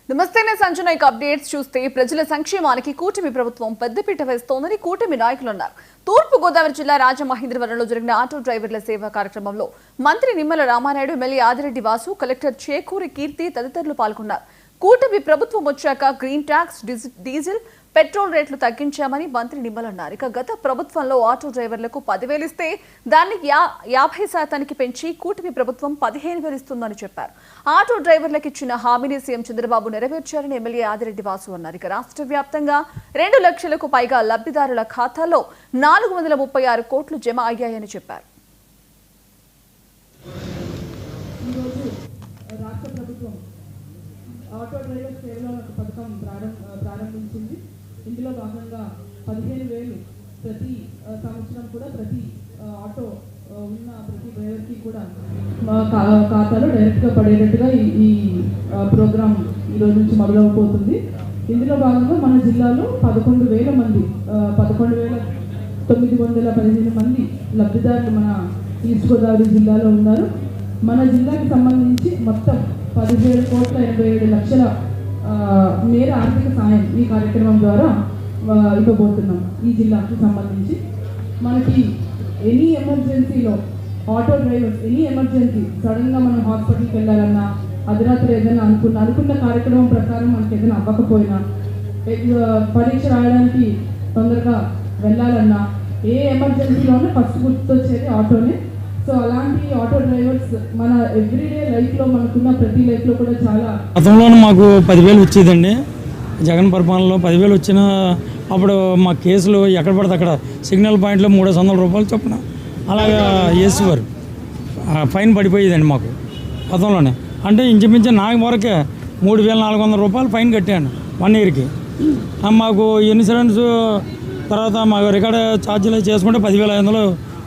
నమస్తే సంజనైక్ అప్డేట్స్ చూస్తే ప్రజల సంక్షేమానికి కూటమి ప్రభుత్వం పెద్దపీట వేస్తోందని కూటమి నాయకులు అన్నారు. తూర్పు గోదావరి జిల్లా రాజమహేంద్రవరంలో జరిగిన ఆటో డ్రైవర్ల సేవా కార్యక్రమంలో మంత్రి నిమ్మల రామానాయుడు, ఎమ్మెల్యే ఆదిరెడ్డి వాసు, కలెక్టర్ చేకూరి కీర్తి తదితరులు పాల్గొన్నారు. కూటమి ప్రభుత్వం వచ్చాక గ్రీన్ ట్యాక్స్, డీజిల్, పెట్రోల్ రేట్లు తగ్గించామని మంత్రి నిమ్మల అన్నారు. ఇక గత ప్రభుత్వంలో ఆటో డ్రైవర్లకు 10,000 ఇస్తే దాన్ని 50% పెంచి కూటమి ప్రభుత్వం 15,000 ఇస్తుందని చెప్పారు. ఆటో డ్రైవర్లకు ఇచ్చిన హామీని సీఎం చంద్రబాబు నెరవేర్చారని ఎమ్మెల్యే ఆదిరెడ్డి వాసు అన్నారు. ఇక రాష్ట్ర వ్యాప్తంగా 2 లక్షలకు పైగా లబ్ధిదారుల ఖాతాల్లో 436 కోట్లు జమ అయ్యాయని చెప్పారు. ఆటో డ్రైవర్ సేవలో ఒక పథకం ప్రారంభించింది. ఇందులో భాగంగా 15,000 ప్రతి సంవత్సరం కూడా ప్రతి ఆటో ఉన్న ప్రతి డ్రైవర్కి కూడా మా ఖాతాలో డైరెక్ట్గా పడేటట్టుగా ఈ ప్రోగ్రాం ఈరోజు నుంచి మొదలవబోతుంది. ఇందులో భాగంగా మన జిల్లాలో 11,000 మంది 11,915 మంది లబ్ధిదారులు మన ఈస్ట్ గోదావరి జిల్లాలో ఉన్నారు. మన జిల్లాకి సంబంధించి మొత్తం 17,87,00,000 మేర ఆర్థిక సాయం ఈ కార్యక్రమం ద్వారా ఇవ్వబోతున్నాం. ఈ జిల్లాకి సంబంధించి మనకి ఎనీ ఎమర్జెన్సీలో ఆటో డ్రైవర్స్ ఎమర్జెన్సీ సడన్గా మనం హాస్పిటల్కి వెళ్ళాలన్నా, అర్ధరాత్రి ఏదైనా అనుకున్న కార్యక్రమం ప్రకారం మనకి ఏదైనా అవ్వకపోయినా, పరీక్ష రాయడానికి తొందరగా వెళ్ళాలన్నా, ఏ ఎమర్జెన్సీలోనే ఫస్ట్ గుర్తొచ్చేది ఆటోనే. సో అలాంటి ఆటో డ్రైవర్స్ మన ఎవ్రీడే లైఫ్లో మనకున్న ప్రతి లైఫ్లో కూడా చాలా. గతంలో మాకు 10,000 వచ్చేదండి. జగన్ పరిపాలనలో 10,000 వచ్చిన అప్పుడు మా కేసులు ఎక్కడ పడితే అక్కడ సిగ్నల్ పాయింట్లో 300 రూపాయలు చొప్పున అలాగా వేసేవారు. ఫైన్ పడిపోయేదండి మాకు గతంలోనే. అంటే ఇంచుమించు నాకు వరకే 3,400 రూపాయలు ఫైన్ కట్టాను 1 ఇయర్కి. మాకు ఇన్సూరెన్స్ తర్వాత మాకు రికార్డ్ ఛార్జీలు చేసుకుంటే 10,500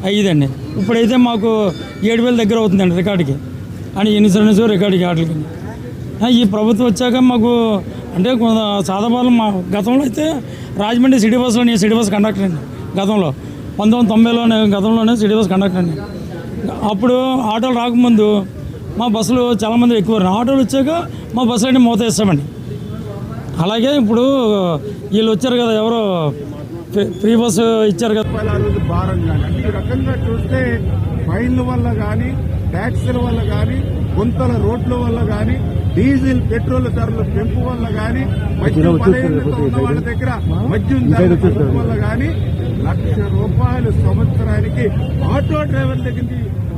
అయ్యేదండి. ఇప్పుడైతే మాకు 7,000 దగ్గర అవుతుందండి రికార్డుకి అని ఇన్సూరెన్స్ రికార్డుకి వాటికి. ఈ ప్రభుత్వం వచ్చాక మాకు అంటే సాధారణ మా గతంలో అయితే రాజమండ్రి సిటీ బస్సులో నేను సిటీ బస్ కండక్టర్ అండి. గతంలో 1990లోనే గతంలోనే సిటీ బస్ కండక్టర్ అండి. అప్పుడు ఆటోలు రాకముందు మా బస్సులు చాలామంది ఎక్కువ, ఆటోలు వచ్చాక మా బస్సులన్నీ మూత వేస్తామండి. అలాగే ఇప్పుడు వీళ్ళు వచ్చారు కదా, ఎవరో ఫ్రీ బస్సు ఇచ్చారు కదా. భారం కానీ ఈ రకంగా చూస్తే ఫైన్ల వల్ల కానీ, ట్యాక్సుల వల్ల కానీ, గుంతల రోడ్ల వల్ల కానీ, డీజిల్ పెట్రోల్ ధరల పెంపు వల్ల కానీ, మద్యం ఉన్న వాళ్ళ దగ్గర మద్యం ధరల పెంపు వల్ల కానీ ₹1,00,000 సంవత్సరానికి ఆటో డ్రైవర్ దగ్గర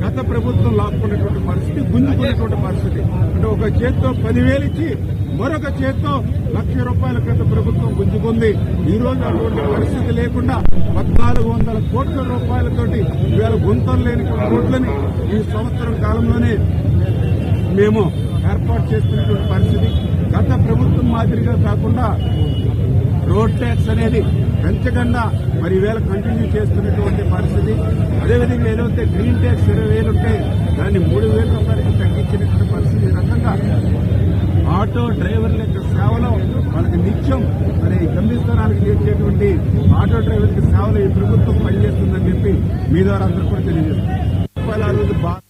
గత ప్రభుత్వం లాక్కునేటువంటి పరిస్థితి, గుంజుకునేటువంటి పరిస్థితి. అంటే ఒక చేత్తో 10,000 ఇచ్చి మరొక చేత్తో ₹1,00,000 గత ప్రభుత్వం గుంజుకుంది. ఈ రోజు అటువంటి పరిస్థితి లేకుండా 1,400 కోట్ల రూపాయలతోటి ఇవాళ గుంతలు లేని రోడ్లని ఈ సంవత్సరం కాలంలోనే మేము ఏర్పాటు చేస్తున్నటువంటి పరిస్థితి. గత ప్రభుత్వం మాదిరిగా కాకుండా రోడ్ ట్యాక్స్ అనేది పెంచకుండా మరి ఈవేళ కంటిన్యూ చేస్తున్నటువంటి పరిస్థితి. అదేవిధంగా ఏదైతే గ్రీన్ ట్యాక్స్ 20,000 ఉంటే దాన్ని 3,000 రూపాయలకి తగ్గించినటువంటి పరిస్థితి. ఈ రకంగా ఆటో డ్రైవర్ల యొక్క సేవలో వాళ్ళకి నిత్యం మరి గమ్యస్థానానికి చేర్చేటువంటి ఆటో డ్రైవర్ల సేవలో ఈ ప్రభుత్వం పనిచేస్తుందని చెప్పి మీ ద్వారా అందరూ కూడా తెలియజేస్తున్నారు.